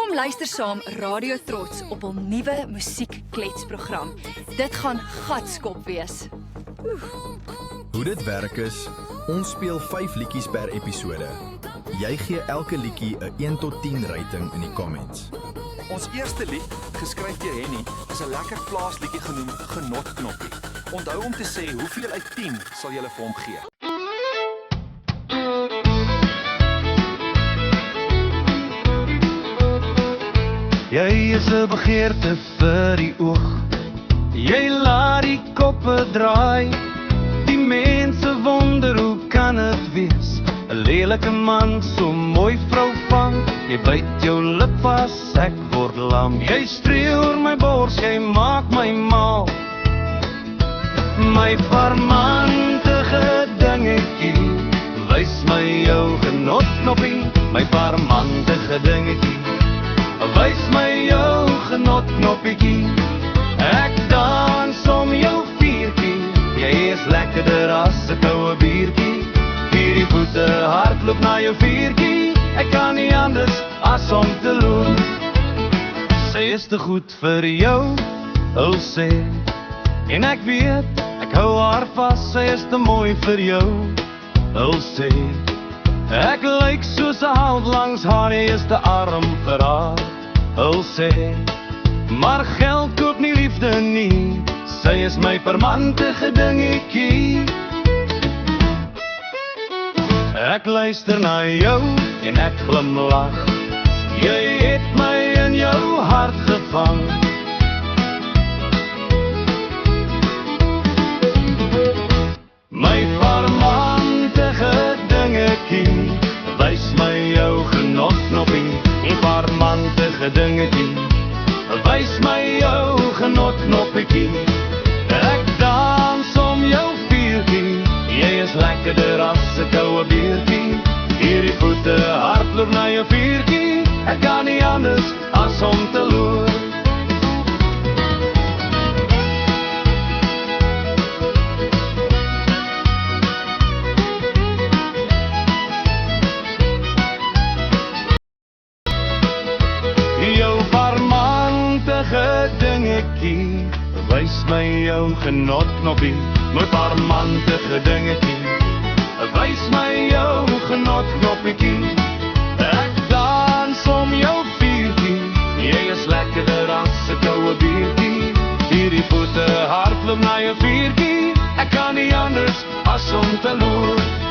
Kom luister saam Radio Trots op hul nuwe musiekkletsprogram. Dit gaan gatskop wees. Hoe dit werk is, ons speel 5 liedjies per episode. Jy gee elke liedjie 'n 1 tot 10 rating in die comments. Ons eerste lied, geskryf deur Henny, is 'n lekker plaasliedjie genoem Genotknoppie. Onthou om te sê hoeveel uit 10 sal jy vir hom gee. Jy is 'n begeerte vir die oog. Jy laat die koppe draai. Die mense wonder hoe kan het wees? 'n lelike man so mooi vrou vang. Jy byt jou lip vas, ek word lam. Jy streel oor my bors, jy maak my mal. My parmantige dingetjie, wys my jou genotknoppie. My parmantige dingetjie, wys my jou genotknoppietjie. Ek dans om jou viertjie. Jy is lekkerder as 'n koue biertjie. Hierdie voete hardloop na jou viertjie. Ek kan nie anders as om te loon. Sy is te goed vir jou, hul sê. En ek weet, ek hou haar vas. Sy is te mooi vir jou, hul sê. Ek lyk soos 'n hout langs haar. Jy is te arm vir haar, hul sê. Maar geld koop nie liefde nie. Sy is my parmantige dingetjie. Ek luister na jou en ek glimlag. Jy het my in jou hart gevang. My parmantige dingetjie, wys my jou genotknoppie. My parmantige dingetjie, wys my jou genotknoppietjie. Ek dans om jou viertjie. Jy is lekkerder as 'n koue biertjie. Hierdie voete hardloop na jou viertjie. Ek kan nie anders as om te loer. Jou parmantige dingetjie, wys my jou genotknoppie. My parmantige dingetjie, wys my jou genotknoppietjie. Ek dans om jou viertjie. Jy is lekkerder as 'n koue biertjie. Hierdie voete hardloop na jou viertjie. Ek kan nie anders as om te loer.